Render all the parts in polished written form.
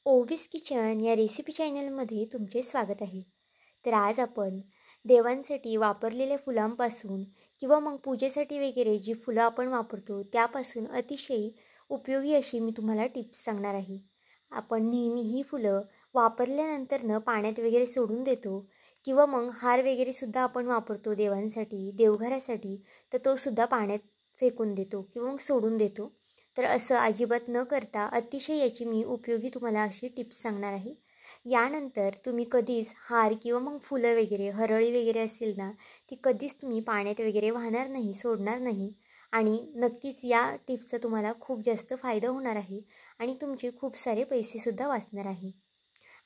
ओवीस kitchen या recipe चॅनलमध्ये तुमचे स्वागत आहे। तर आज आपण देवांसाठी वापरलेल्या फुलांपासून किंवा मग पूजेसाठी वगैरे जी फुलं आपण वापरतो त्यापासून अतिशय उपयोगी अशी मी तुम्हाला टिप्स सांगणार आहे। आपण नेहमी ही फुलं वापरल्यानंतर पाण्यात वगैरे सोडून देतो किंवा मग हार वगैरे सुद्धा आपण वापरतो देवांसाठी, देवघरासाठी, तर तो सुद्धा पाण्यात फेकून देतो किंवा मग सोडून देतो। तर असं अजिबात न करता अतिशय याची मी उपयोगी तुम्हाला अशी टिप्स सांगणार आहे। यानंतर तुम्ही कधीच हार किंवा मग फुलं वगैरे हरळी वगैरे असेल ना, ती कधीच तुम्ही पाण्यात वगैरे वाहणार नाही, सोडणार नाही आणि नक्कीच या टिप्सचा तुम्हाला खूप जास्त फायदा होणार आहे आणि तुमचे खूप सारे पैसेसुद्धा वाचणार आहे।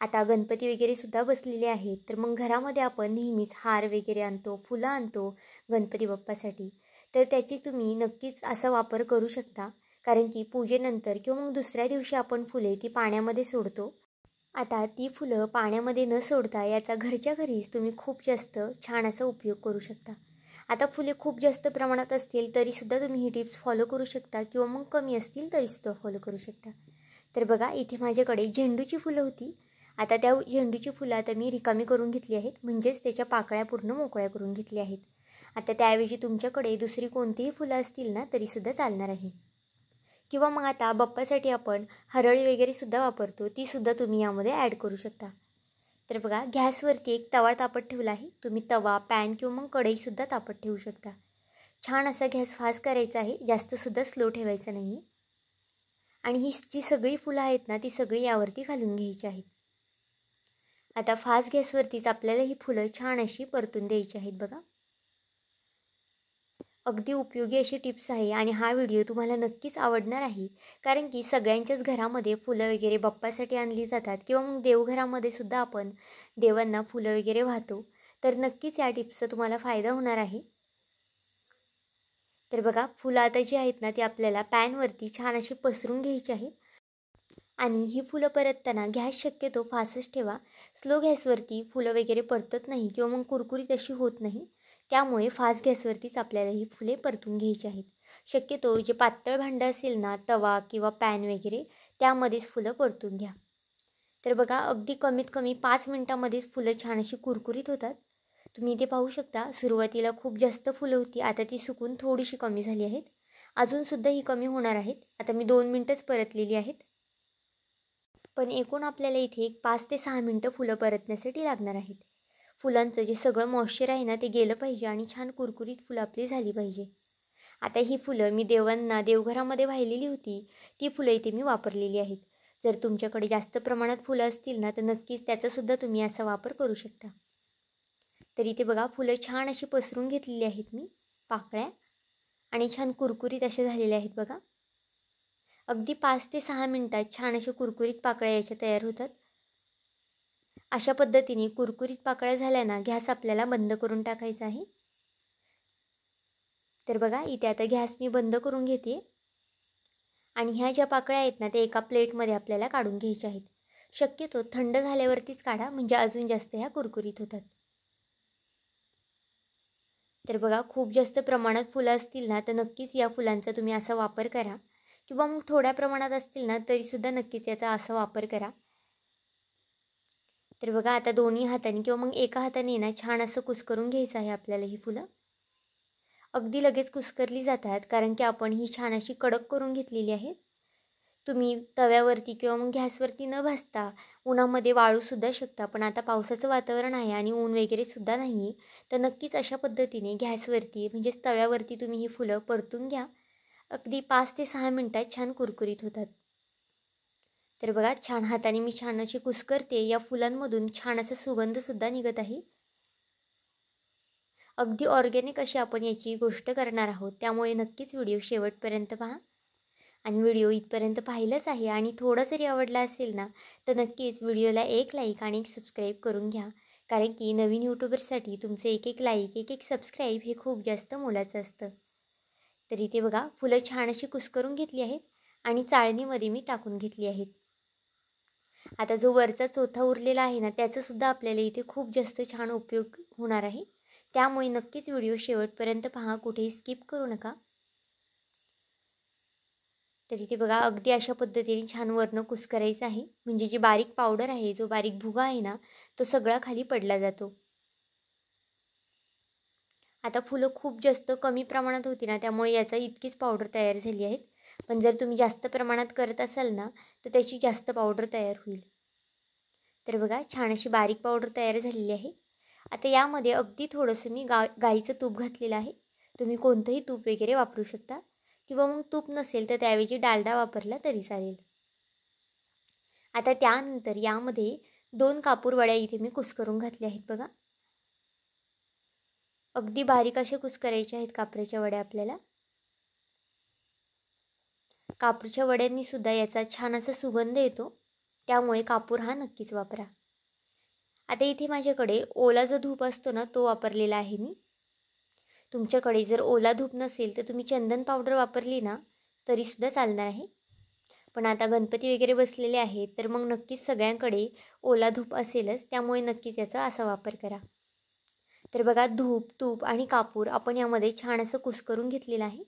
आता गणपती वगैरे सुद्धा बसलेले आहेत, तर मग घरामध्ये आपण नेहमीच हार वगैरे आणतो, फुलं आणतो गणपती बाप्पासाठी, तर त्याची तुम्ही नक्कीच असा वापर करू शकता। कारण की पूजेनंतर किंवा मग दुसऱ्या दिवशी आपण फुले ती पाण्यामध्ये सोडतो। आता ती फुलं पाण्यामध्ये न सोडता याचा घरच्या घरीच तुम्ही खूप जास्त छान असा उपयोग करू शकता। आता फुले खूप जास्त प्रमाणात असतील तरीसुद्धा तुम्ही ही टिप्स फॉलो करू शकता किंवा मग कमी असतील तरीसुद्धा फॉलो करू शकता। तर बघा, इथे माझ्याकडे झेंडूची फुलं होती। आता त्या झेंडूची फुलं आता मी रिकामी करून घेतली आहेत, म्हणजेच त्याच्या पाकळ्या पूर्ण मोकळ्या करून घेतल्या आहेत। आता त्याऐवजी तुमच्याकडे दुसरी कोणतीही फुलं असतील ना तरीसुद्धा चालणार आहे। किंवा मग आता बाप्पासाठी आपण हरळी वगैरे सुद्धा वापरतो, ती सुद्धा तुम्ही यामध्ये ॲड करू शकता। तर बघा, गॅसवरती एक तवा तापत ठेवला आहे। तुम्ही तवा, पॅन किंवा मग कढईसुद्धा तापत ठेवू शकता। छान असा गॅस फास्ट करायचा आहे, जास्तसुद्धा स्लो ठेवायचा नाही। आणि ही जी सगळी फुलं आहेत ना, ती सगळी यावरती घालून घ्यायची आहेत। आता फास्ट गॅसवरतीच आपल्याला ही फुलं छान अशी परतून द्यायची आहेत। बघा, अगदी उपयोगी अशी टिप्स आहे आणि हा व्हिडिओ तुम्हाला नक्कीच आवडणार आहे। कारण की सगळ्यांच्याच घरामध्ये फुलं वगैरे बाप्पासाठी आणली जातात किंवा मग देवघरामध्ये सुद्धा आपण देवांना फुलं वगैरे वाहतो, तर नक्कीच या टिप्सचा तुम्हाला फायदा होणार आहे। तर बघा, फुलं आता जी आहेत ना ती आपल्याला पॅनवरती छान अशी पसरून घ्यायची आहे आणि ही फुलं परतताना गॅस शक्यतो फास्टच ठेवा। स्लो गॅसवरती फुलं वगैरे परतत नाही किंवा मग कुरकुरीत अशी होत नाही, त्यामुळे फास्ट गॅसवरतीच आपल्याला ही फुले परतून घ्यायची आहेत। शक्यतो जे पातळ भांडं असेल ना, तवा किंवा पॅन वगैरे, त्यामध्येच फुलं परतून घ्या। तर बघा, अगदी कमीत कमी 5 मिनिटांमध्येच फुलं छान अशी कुरकुरीत होतात। तुम्ही इथे पाहू शकता, सुरुवातीला खूप जास्त फुलं होती, आता ती सुकून थोडीशी कमी झाली आहेत। अजूनसुद्धा ही कमी होणार आहेत। आता मी 2 मिनिटच परतलेली आहेत, पण एकूण आपल्याला इथे एक 5 ते 6 मिनिटं फुलं परतण्यासाठी लागणार आहेत। फुलांचं जे सगळं मॉइश्चर आहे ना ते गेलं पाहिजे आणि छान कुरकुरीत फुलं आपली झाली पाहिजे। आता ही फुलं मी देवांना देवघरामध्ये वाहिलेली होती, ती फुलं इथे मी वापरलेली आहेत। जर तुमच्याकडे जास्त प्रमाणात फुलं असतील ना तर नक्कीच त्याचासुद्धा तुम्ही असा वापर करू शकता। तर इथे बघा, फुलं छान अशी पसरून घेतलेली आहेत मी पाकळ्या आणि छान कुरकुरीत असे झालेले आहेत। बघा, अगदी 5 ते 6 मिनिटात छान अशा कुरकुरीत पाकळ्या याच्या तयार होतात। अशा पद्धतीने कुरकुरीत पाकळ्या झाल्या ना, गॅस आपल्याला बंद करून टाकायचा आहे। तर बघा, इथे आता गॅस मी बंद करून घेते आणि ह्या ज्या पाकळ्या आहेत ना ते एका प्लेटमध्ये आपल्याला काढून घ्यायच्या आहेत। शक्यतो थंड झाल्यावरतीच काढा, म्हणजे अजून जास्त ह्या कुरकुरीत होतात। तर बघा, खूप जास्त प्रमाणात फुलं असतील ना तर नक्कीच या फुलांचा तुम्ही असा वापर करा किंवा मग थोड्या प्रमाणात असतील ना तरीसुद्धा नक्कीच याचा असा वापर करा। तर बघा, आता दोन्ही हाताने किंवा मग एका हाताने ना छान असं कुस्करून घ्यायचं आहे आपल्याला ही फुलं। अगदी लगेच कुस्करली जातात कारण की आपण ही छान अशी कडक करून घेतलेली आहेत। तुम्ही तव्यावरती किंवा मग गॅसवरती न भाजता उन्हामध्ये वाळूसुद्धा शकता, पण आता पावसाचं वातावरण आहे आणि ऊन वगैरे सुद्धा नाही, तर नक्कीच अशा पद्धतीने गॅसवरती म्हणजेच तव्यावरती तुम्ही ही फुलं परतून घ्या। अगदी 5 ते 6 मिनिटात छान कुरकुरीत होतात। तर बघा, छान हाताने मी छान अशी कुस्करते, या फुलांमधून छान असा सुगंधसुद्धा निघत आहे। अगदी ऑर्गॅनिक अशी आपण याची गोष्ट करणार आहोत, त्यामुळे नक्कीच व्हिडिओ शेवटपर्यंत पहा। आणि व्हिडिओ इथपर्यंत पाहिलाच आहे आणि थोडा जरी आवडला असेल ना तर नक्कीच व्हिडिओला एक लाईक आणि एक सबस्क्राईब करून घ्या, कारण की नवीन यूट्यूबरसाठी तुमचे एक एक लाईक, एक एक सबस्क्राईब हे खूप जास्त मोलाचं असतं। तर इथे बघा, फुलं छान अशी कुस्करून घेतली आहेत आणि चाळणीमध्ये मी टाकून घेतली आहेत। आता जो वरचा चोथा उरलेला आहे ना त्याचासुद्धा आपल्याला इथे खूप जास्त छान उपयोग होणार आहे, त्यामुळे नक्कीच व्हिडिओ शेवटपर्यंत पहा, कुठेही स्किप करू नका। तर इथे बघा अगदी अशा पद्धतीने छान वरनं कुस्करायचं आहे. म्हणजे जी बारीक पावडर आहे, जो बारीक भुगा आहे ना, तो सगळा खाली पडला जातो. आता फुलं खूप जास्त कमी प्रमाणात होती ना, त्यामुळे याचा इतकीच पावडर तयार झाली आहेत. पण जर तुम्ही जास्त प्रमाणात करत असाल ना, तर त्याची जास्त पावडर तयार होईल. तर बघा छान अशी बारीक पावडर तयार झालेली आहे. आता यामध्ये अगदी थोडंसं मी गाईचं तूप घातलेलं आहे. तुम्ही कोणतंही तूप वगैरे वापरू शकता किंवा मग तूप नसेल तर त्याऐवजी डालडा वापरला तरी चालेल. आता त्यानंतर यामध्ये 2 कापूर वड्या इथे मी कुस्करून घातल्या आहेत बघा. अगदी बारीक असे कुस्करायचे आहेत कापराच्या वड्या आपल्याला. कापूरच्या वड्यांनी सुद्धा याचा छान असा सुगंध येतो, त्यामुळे कापूर हा नक्कीच वापरा. आता इथे माझ्याकडे ओला जो धूप असतो ना, तो वापरलेला आहे मी. तुमच्याकडे जर ओला धूप नसेल तर तुम्ही चंदन पावडर वापरली ना तरीसुद्धा चालणार आहे. पण आता गणपती वगैरे बसलेले आहेत, तर मग नक्कीच सगळ्यांकडे ओला धूप असेलच, त्यामुळे नक्कीच याचा असा वापर करा. तर बघा धूप, तूप आणि कापूर आपण यामध्ये छान असं कुस्करून घेतलेलं आहे.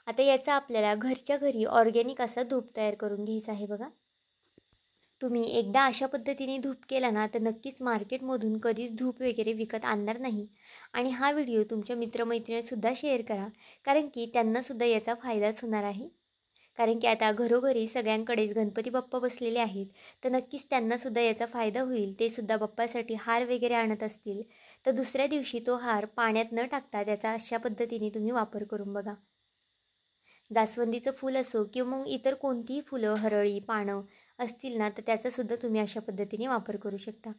आता याचा आपल्याला घरच्या घरी ऑर्गॅनिक असा धूप तयार करून घ्यायचा आहे बघा. तुम्ही एकदा अशा पद्धतीने धूप केला ना, तर नक्कीच मार्केटमधून कधीच धूप वगैरे विकत आणणार नाही. आणि हा व्हिडिओ तुमच्या मित्रमैत्रिणींसुद्धा शेअर करा, कारण की त्यांनासुद्धा याचा फायदाच होणार आहे. कारण की आता घरोघरी सगळ्यांकडेच गणपती बाप्पा बसलेले आहेत, तर नक्कीच त्यांनासुद्धा याचा फायदा होईल. ते सुद्धा बाप्पासाठी हार वगैरे आणत असतील, तर दुसऱ्या दिवशी तो हार पाण्यात न टाकता त्याचा अशा पद्धतीने तुम्ही वापर करून बघा. जास्वंदीचं फूल असो किंवा मग इतर कोणतीही फुलं, हरळी, पानं असतील ना, तर त्याचासुद्धा तुम्ही अशा पद्धतीने वापर करू शकता.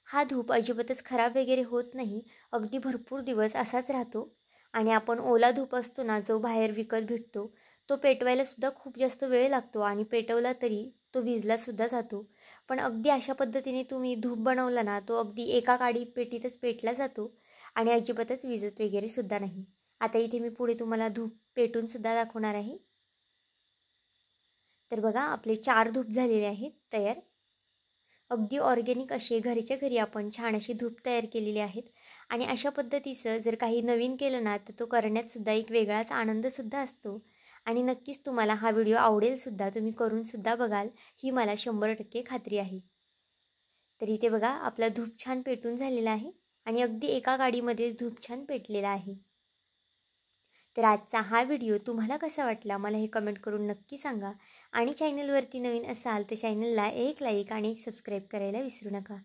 हा धूप अजिबातच खराब वगैरे होत नाही, अगदी भरपूर दिवस असाच राहतो. आणि आपण ओला धूप असतो ना, जो बाहेर विकत भेटतो, तो पेटवायला सुद्धा खूप जास्त वेळ लागतो आणि पेटवला तरी तो विझलासुद्धा जातो. पण अगदी अशा पद्धतीने तुम्ही धूप बनवला ना, तो अगदी एका काडी पेटीतच पेटला जातो आणि अजिबातच विझत वगैरे सुद्धा नाही. आता इथे मी पुढे तुम्हाला धूप पेटून सुद्धा दाखवणार आहे. तर बघा आपले 4 धूप झालेले आहेत तयार. अगदी ऑर्गॅनिक असे घरच्या घरी आपण छान अशी धूप तयार केलेली आहेत. आणि अशा पद्धतीचं जर काही नवीन केलं ना, तर तो करण्यातसुद्धा एक वेगळाच आनंदसुद्धा असतो. आणि नक्कीच तुम्हाला हा व्हिडिओ आवडेलसुद्धा, तुम्ही करूनसुद्धा बघाल ही मला 100% खात्री आहे. तर इथे बघा आपला धूप छान पेटून झालेला आहे आणि अगदी एका गाडीमध्ये धूप छान पेटलेला आहे. तर आजचा हा व्हिडिओ तुम्हाला कसा वाटला मला हे कमेंट करून नक्की सांगा. आणि चॅनलवरती नवीन असाल तर चॅनलला एक लाईक आणि एक सबस्क्राईब करायला विसरू नका.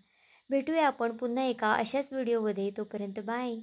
भेटूया आपण पुन्हा एका अशाच व्हिडिओमध्ये. तोपर्यंत बाय.